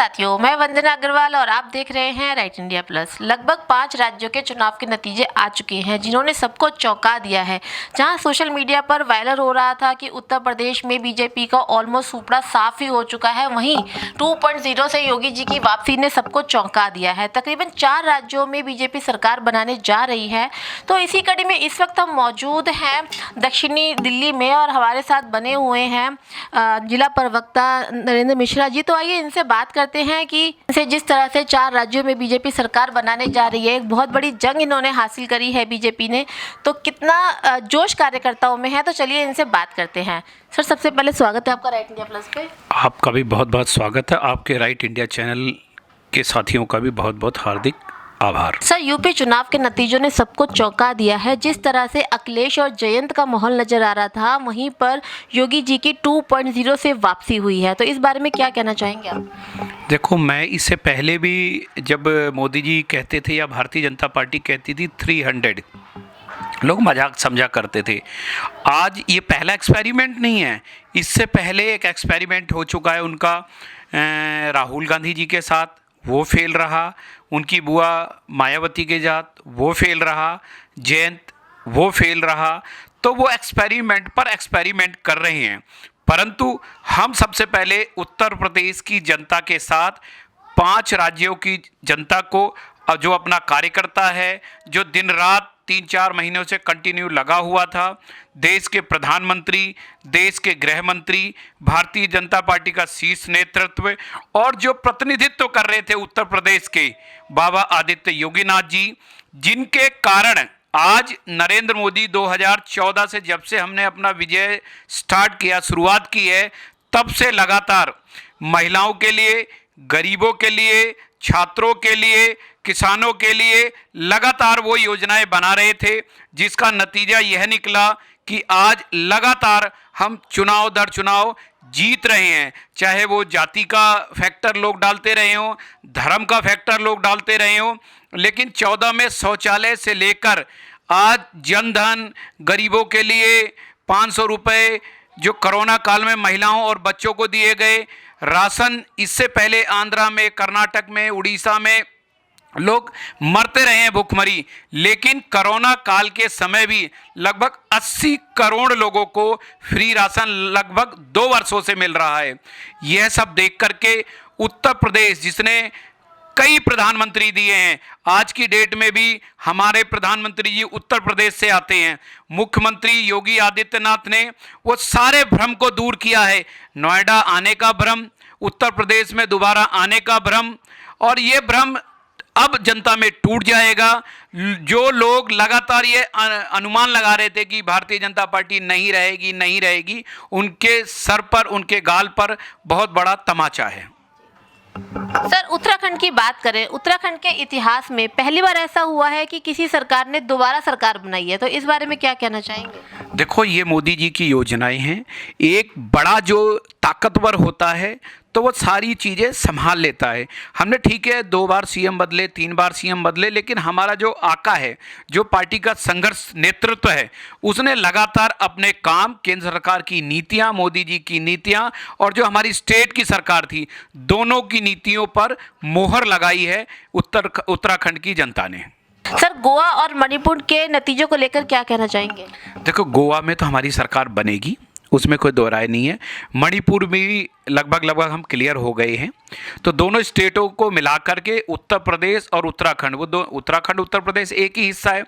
साथियों, मैं वंदना अग्रवाल और आप देख रहे हैं राइट इंडिया प्लस। लगभग 5 राज्यों के चुनाव के नतीजे आ चुके हैं जिन्होंने सबको चौंका दिया है। जहां सोशल मीडिया पर वायरल हो रहा था कि उत्तर प्रदेश में बीजेपी का ऑलमोस्ट सुपड़ा साफ ही हो चुका है, वहीं 2.0 से योगी जी की वापसी ने सबको चौंका दिया है। तकरीबन 4 राज्यों में बीजेपी सरकार बनाने जा रही है। तो इसी कड़ी में इस वक्त हम मौजूद हैं दक्षिणी दिल्ली में और हमारे साथ बने हुए हैं जिला प्रवक्ता नरेंद्र मिश्रा जी। तो आइए इनसे बात करते हैं कि जिस तरह से 4 राज्यों में बीजेपी सरकार बनाने जा रही है, एक बहुत बड़ी जंग इन्होंने हासिल करी है बीजेपी ने, तो कितना जोश कार्यकर्ताओं में है। तो चलिए इनसे बात करते हैं। सर, सबसे पहले स्वागत है आपका राइट इंडिया प्लस पे। आपका भी बहुत बहुत स्वागत है। आपके राइट इंडिया चैनल के साथियों का भी बहुत बहुत हार्दिक आभार। सर, यूपी चुनाव के नतीजों ने सबको चौंका दिया है। जिस तरह से अखिलेश और जयंत का माहौल नजर आ रहा था, वहीं पर योगी जी की 2.0 से वापसी हुई है। तो इस बारे में क्या कहना चाहेंगे आप? देखो, मैं इससे पहले भी जब मोदी जी कहते थे या भारतीय जनता पार्टी कहती थी 300, लोग मजाक समझा करते थे। आज ये पहला एक्सपेरिमेंट नहीं है, इससे पहले एक एक्सपेरिमेंट हो चुका है उनका राहुल गांधी जी के साथ, वो फेल रहा। उनकी बुआ मायावती के साथ वो फेल रहा, जयंत वो फेल रहा। तो वो एक्सपेरिमेंट पर एक्सपेरिमेंट कर रहे हैं। परंतु हम सबसे पहले उत्तर प्रदेश की जनता के साथ 5 राज्यों की जनता को, जो अपना कार्यकर्ता है, जो दिन रात 3-4 महीनों से कंटिन्यू लगा हुआ था, देश के प्रधानमंत्री, देश के गृह मंत्री, भारतीय जनता पार्टी का शीर्ष नेतृत्व और जो प्रतिनिधित्व कर रहे थे उत्तर प्रदेश के बाबा आदित्य योगीनाथ जी, जिनके कारण आज नरेंद्र मोदी 2014 से, जब से हमने अपना विजय स्टार्ट किया, शुरुआत की है, तब से लगातार महिलाओं के लिए, गरीबों के लिए, छात्रों के लिए, किसानों के लिए लगातार वो योजनाएं बना रहे थे, जिसका नतीजा यह निकला कि आज लगातार हम चुनाव दर चुनाव जीत रहे हैं। चाहे वो जाति का फैक्टर लोग डालते रहे हों, धर्म का फैक्टर लोग डालते रहे हों, लेकिन 14 में शौचालय से लेकर आज जनधन, गरीबों के लिए 500 रुपये जो कोरोना काल में महिलाओं और बच्चों को दिए गए, राशन, इससे पहले आंध्रा में, कर्नाटक में, उड़ीसा में लोग मरते रहे हैं भूखमरी, लेकिन कोरोना काल के समय भी लगभग 80 करोड़ लोगों को फ्री राशन लगभग 2 वर्षों से मिल रहा है। यह सब देख करके उत्तर प्रदेश, जिसने कई प्रधानमंत्री दिए हैं, आज की डेट में भी हमारे प्रधानमंत्री जी उत्तर प्रदेश से आते हैं। मुख्यमंत्री योगी आदित्यनाथ ने वो सारे भ्रम को दूर किया है। नोएडा आने का भ्रम, उत्तर प्रदेश में दोबारा आने का भ्रम, और ये भ्रम अब जनता में टूट जाएगा। जो लोग लगातार ये अनुमान लगा रहे थे कि भारतीय जनता पार्टी नहीं रहेगी, उनके सर पर, उनके गाल पर बहुत बड़ा तमाचा है। सर, उत्तराखंड की बात करें, उत्तराखंड के इतिहास में पहली बार ऐसा हुआ है कि किसी सरकार ने दोबारा सरकार बनाई है। तो इस बारे में क्या कहना चाहेंगे? देखो, ये मोदी जी की योजनाएं हैं। एक बड़ा जो ताकतवर होता है तो वो सारी चीज़ें संभाल लेता है। हमने, ठीक है, 2 बार सीएम बदले, 3 बार सीएम बदले, लेकिन हमारा जो आका है, जो पार्टी का संघर्ष नेतृत्व है, उसने लगातार अपने काम, केंद्र सरकार की नीतियां, मोदी जी की नीतियां और जो हमारी स्टेट की सरकार थी, दोनों की नीतियों पर मोहर लगाई है उत्तराखंड की जनता ने। सर, गोवा और मणिपुर के नतीजों को लेकर क्या कहना चाहेंगे? देखो, गोवा में तो हमारी सरकार बनेगी, उसमें कोई दो राय नहीं है। मणिपुर में लगभग हम क्लियर हो गए हैं। तो दोनों स्टेटों को मिलाकर के उत्तर प्रदेश और उत्तराखंड, उत्तराखंड उत्तर प्रदेश एक ही हिस्सा है।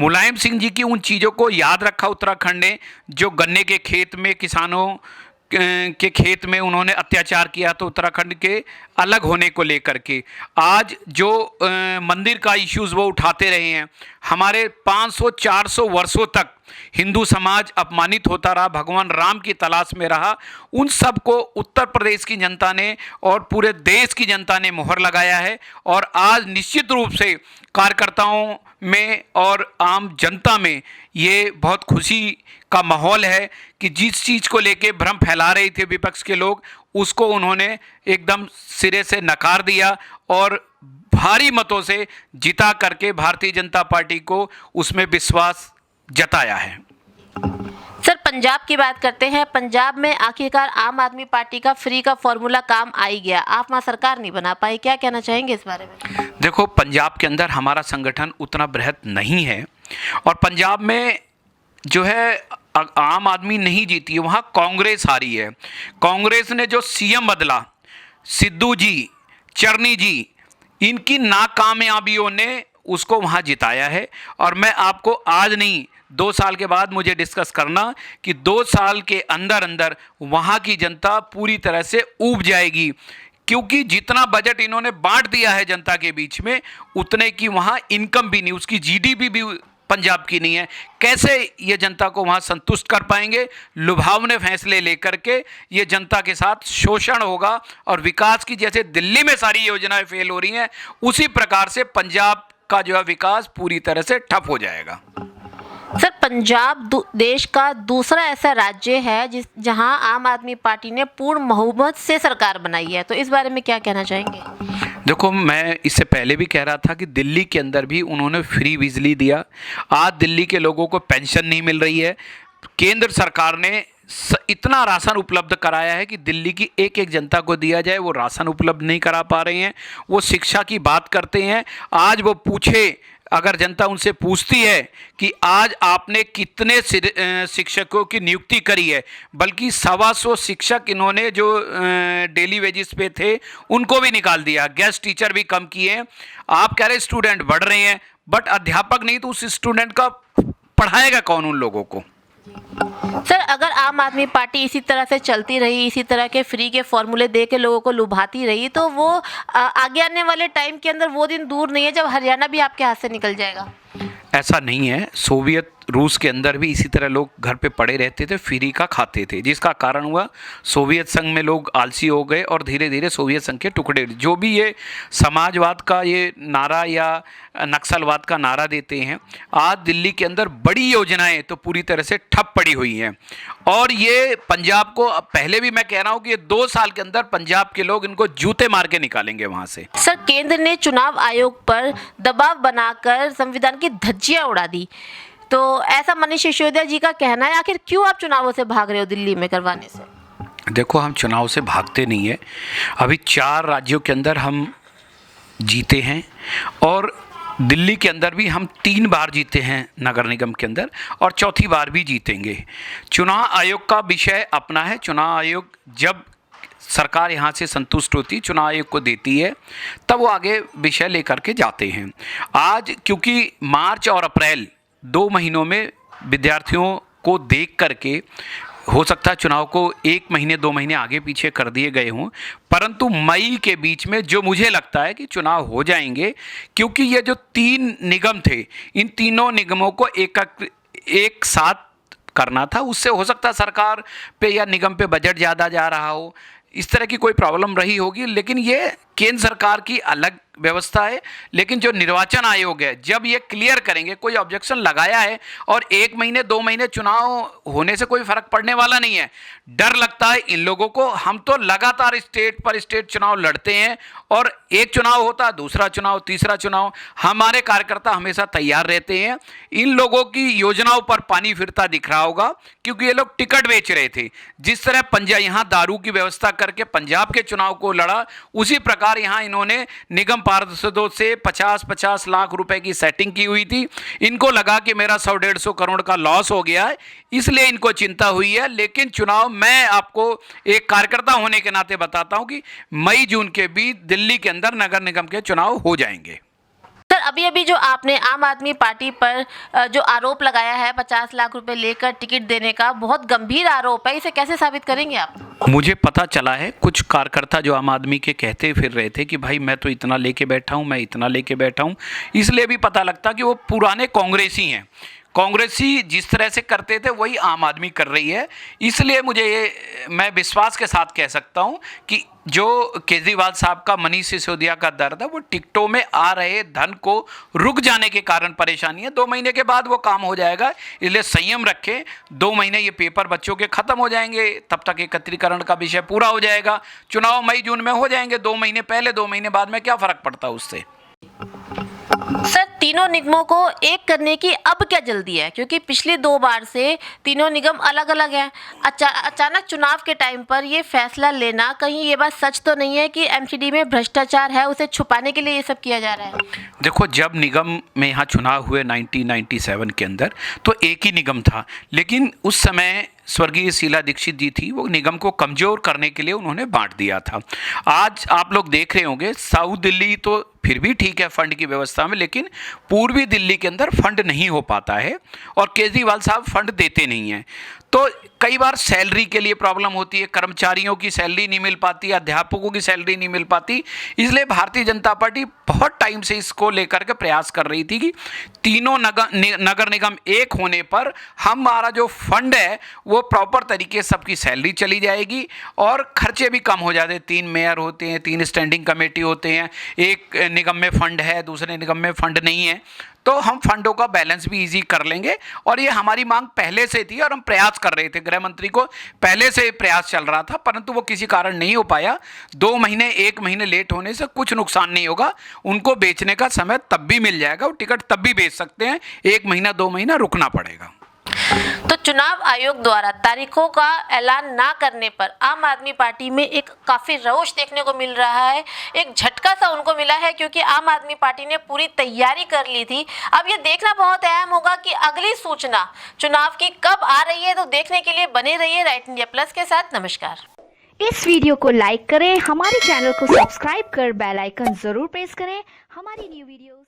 मुलायम सिंह जी की उन चीज़ों को याद रखा उत्तराखंड ने, जो गन्ने के खेत में, किसानों के खेत में उन्होंने अत्याचार किया, तो उत्तराखंड के अलग होने को लेकर के आज जो मंदिर का इश्यूज वो उठाते रहे हैं। हमारे 500-400 वर्षों तक हिंदू समाज अपमानित होता रहा, भगवान राम की तलाश में रहा। उन सब को उत्तर प्रदेश की जनता ने और पूरे देश की जनता ने मोहर लगाया है। और आज निश्चित रूप से कार्यकर्ताओं में और आम जनता में ये बहुत खुशी का माहौल है कि जिस चीज़ को लेके भ्रम फैला रहे थे विपक्ष के लोग, उसको उन्होंने एकदम सिरे से नकार दिया और भारी मतों से जिता करके भारतीय जनता पार्टी को उसमें विश्वास जताया है। सर पंजाब की बात करते हैं। पंजाब में आखिरकार आम आदमी पार्टी का फ्री का फॉर्मूला काम आ ही गया, आप वहाँ सरकार नहीं बना पाई, क्या कहना चाहेंगे इस बारे में? देखो, पंजाब के अंदर हमारा संगठन उतना बृहद नहीं है और पंजाब में जो है आम आदमी नहीं जीती है, वहाँ कांग्रेस हारी है। कांग्रेस ने जो सीएम बदला, सिद्धू जी, चरनी जी, इनकी नाकामयाबियों ने उसको वहाँ जिताया है। और मैं आपको आज नहीं 2 साल के बाद मुझे डिस्कस करना कि 2 साल के अंदर अंदर वहाँ की जनता पूरी तरह से ऊब जाएगी, क्योंकि जितना बजट इन्होंने बांट दिया है जनता के बीच में, उतने की वहाँ इनकम भी नहीं, उसकी जीडीपी भी पंजाब की नहीं है। कैसे ये जनता को वहाँ संतुष्ट कर पाएंगे? लुभावने फैसले लेकर के ये जनता के साथ शोषण होगा और विकास की, जैसे दिल्ली में सारी योजनाएं फेल हो रही हैं, उसी प्रकार से पंजाब का जो है विकास पूरी तरह से ठप हो जाएगा। सर पंजाब देश का दूसरा ऐसा राज्य है जहां आम आदमी पार्टी ने पूर्ण बहुमत से सरकार बनाई है, तो इस बारे में क्या कहना चाहेंगे? देखो, मैं इससे पहले भी कह रहा था कि दिल्ली के अंदर भी उन्होंने फ्री बिजली दिया। आज दिल्ली के लोगों को पेंशन नहीं मिल रही है। केंद्र सरकार ने इतना राशन उपलब्ध कराया है कि दिल्ली की एक एक जनता को दिया जाए, वो राशन उपलब्ध नहीं करा पा रहे हैं। वो शिक्षा की बात करते हैं, आज वो पूछे, अगर जनता उनसे पूछती है कि आज आपने कितने शिक्षकों की नियुक्ति करी है, बल्कि 125 शिक्षक इन्होंने जो डेली वेजिस पे थे उनको भी निकाल दिया, गेस्ट टीचर भी कम किए हैं। आप कह रहे स्टूडेंट बढ़ रहे हैं, बट अध्यापक नहीं तो उस स्टूडेंट का पढ़ाएगा कौन उन लोगों को? सर अगर आम आदमी पार्टी इसी तरह से चलती रही, इसी तरह के फ्री के फॉर्मूले दे के लोगों को लुभाती रही, तो वो आगे आने वाले टाइम के अंदर वो दिन दूर नहीं है जब हरियाणा भी आपके हाथ से निकल जाएगा। ऐसा नहीं है। सोवियत रूस के अंदर भी इसी तरह लोग घर पे पड़े रहते थे, फ्री का खाते थे, जिसका कारण हुआ सोवियत संघ में लोग आलसी हो गए और धीरे धीरे सोवियत संघ के टुकड़े, जो भी ये समाजवाद का ये नारा या नक्सलवाद का नारा देते हैं, आज दिल्ली के अंदर बड़ी योजनाएं तो पूरी तरह से ठप पड़ी हुई हैं। और ये पंजाब को, पहले भी मैं कह रहा हूँ कि ये 2 साल के अंदर पंजाब के लोग इनको जूते मार के निकालेंगे वहाँ से। सर केंद्र ने चुनाव आयोग पर दबाव बनाकर संविधान की धज्जियां उड़ा दी, तो ऐसा मनीष सिसोदिया जी का कहना है। आखिर क्यों आप चुनावों से भाग रहे हो दिल्ली में करवाने से? देखो, हम चुनाव से भागते नहीं है। अभी 4 राज्यों के अंदर हम जीते हैं और दिल्ली के अंदर भी हम 3 बार जीते हैं नगर निगम के अंदर, और चौथी बार भी जीतेंगे। चुनाव आयोग का विषय अपना है। चुनाव आयोग जब सरकार यहाँ से संतुष्ट होती, चुनाव आयोग को देती है, तब वो आगे विषय लेकर के जाते हैं। आज क्योंकि मार्च और अप्रैल 2 महीनों में विद्यार्थियों को देख करके हो सकता है चुनाव को 1 महीने 2 महीने आगे पीछे कर दिए गए हों, परंतु मई के बीच में जो मुझे लगता है कि चुनाव हो जाएंगे, क्योंकि ये जो 3 निगम थे, इन तीनों निगमों को एक साथ करना था। उससे हो सकता है सरकार पे या निगम पे बजट ज़्यादा जा रहा हो, इस तरह की कोई प्रॉब्लम रही होगी, लेकिन ये केंद्र सरकार की अलग व्यवस्था है। लेकिन जो निर्वाचन आयोग है, जब ये क्लियर करेंगे, कोई ऑब्जेक्शन लगाया है और 1 महीने 2 महीने चुनाव होने से कोई फर्क पड़ने वाला नहीं है। डर लगता है इन लोगों को। हम तो लगातार स्टेट पर स्टेट चुनाव लड़ते हैं और एक चुनाव होता, दूसरा चुनाव, तीसरा चुनाव, हमारे कार्यकर्ता हमेशा तैयार रहते हैं। इन लोगों की योजनाओं पर पानी फिरता दिख रहा होगा, क्योंकि ये लोग टिकट बेच रहे थे। जिस तरह पंजाब यहाँ दारू की व्यवस्था करके पंजाब के चुनाव को लड़ा, उसी प्रकार यहाँ इन्होंने निगम पार्षदों से 50-50 लाख रुपए की सेटिंग की हुई थी। इनको लगा कि मेरा 100-150 करोड़ का लॉस हो गया है, इसलिए इनको चिंता हुई है। लेकिन चुनाव, मैं आपको एक कार्यकर्ता होने के नाते बताता हूं कि मई जून के बीच दिल्ली के अंदर नगर निगम के चुनाव हो जाएंगे। सर अभी जो आपने आम आदमी पार्टी पर जो आरोप लगाया है 50 लाख रुपए लेकर टिकट देने का, बहुत गंभीर आरोप है, इसे कैसे साबित करेंगे आप? मुझे पता चला है कुछ कार्यकर्ता जो आम आदमी के कहते फिर रहे थे कि भाई मैं तो इतना लेके बैठा हूँ, मैं इतना लेके बैठा हूँ, इसलिए भी पता लगता कि वो पुराने कांग्रेसी हैं। कांग्रेसी जिस तरह से करते थे वही आम आदमी कर रही है। इसलिए मुझे ये, मैं विश्वास के साथ कह सकता हूं कि जो केजरीवाल साहब का, मनीष सिसोदिया का दर्द है, वो टिकटों में आ रहे धन को रुक जाने के कारण परेशानी है। 2 महीने के बाद वो काम हो जाएगा, इसलिए संयम रखें। 2 महीने ये पेपर बच्चों के खत्म हो जाएंगे, तब तक एकत्रीकरण का विषय पूरा हो जाएगा। चुनाव मई जून में हो जाएंगे, 2 महीने पहले 2 महीने बाद में क्या फर्क पड़ता उससे। सर तीनों निगमों को एक करने की अब क्या जल्दी है, क्योंकि पिछली 2 बार से तीनों निगम अलग अलग हैं। अचानक चुनाव के टाइम पर ये फैसला लेना, कहीं ये बात सच तो नहीं है कि एमसीडी में भ्रष्टाचार है, उसे छुपाने के लिए ये सब किया जा रहा है? देखो, जब निगम में यहाँ चुनाव हुए 1997 के अंदर, तो एक ही निगम था, लेकिन उस समय स्वर्गीय शीला दीक्षित जी थी, वो निगम को कमज़ोर करने के लिए उन्होंने बांट दिया था। आज आप लोग देख रहे होंगे, साउथ दिल्ली तो फिर भी ठीक है फंड की व्यवस्था में, लेकिन पूर्वी दिल्ली के अंदर फंड नहीं हो पाता है और केजरीवाल साहब फंड देते नहीं हैं। तो कई बार सैलरी के लिए प्रॉब्लम होती है, कर्मचारियों की सैलरी नहीं मिल पाती, अध्यापकों की सैलरी नहीं मिल पाती। इसलिए भारतीय जनता पार्टी बहुत टाइम से इसको लेकर के प्रयास कर रही थी कि तीनों नगर निगम एक होने पर हमारा जो फंड है वो प्रॉपर तरीके से सबकी सैलरी चली जाएगी और खर्चे भी कम हो जाते। 3 मेयर होते हैं, 3 स्टैंडिंग कमेटी होते हैं, एक निगम में फंड है, दूसरे निगम में फंड नहीं है, तो हम फंडों का बैलेंस भी इजी कर लेंगे। और ये हमारी मांग पहले से थी और हम प्रयास कर रहे थे, गृह मंत्री को पहले से प्रयास चल रहा था, परंतु वो किसी कारण नहीं हो पाया। 2 महीने 1 महीने लेट होने से कुछ नुकसान नहीं होगा, उनको बेचने का समय तब भी मिल जाएगा, वो टिकट तब भी बेच सकते हैं, 1 महीना 2 महीना रुकना पड़ेगा। तो चुनाव आयोग द्वारा तारीखों का ऐलान ना करने पर आम आदमी पार्टी में एक काफी रोष देखने को मिल रहा है, एक झटका सा उनको मिला है, क्योंकि आम आदमी पार्टी ने पूरी तैयारी कर ली थी। अब ये देखना बहुत अहम होगा कि अगली सूचना चुनाव की कब आ रही है। तो देखने के लिए बने रहिए राइट इंडिया प्लस के साथ। नमस्कार। इस वीडियो को लाइक करें, हमारे चैनल को सब्सक्राइब कर बेल आइकन जरूर प्रेस करें हमारी न्यू वीडियो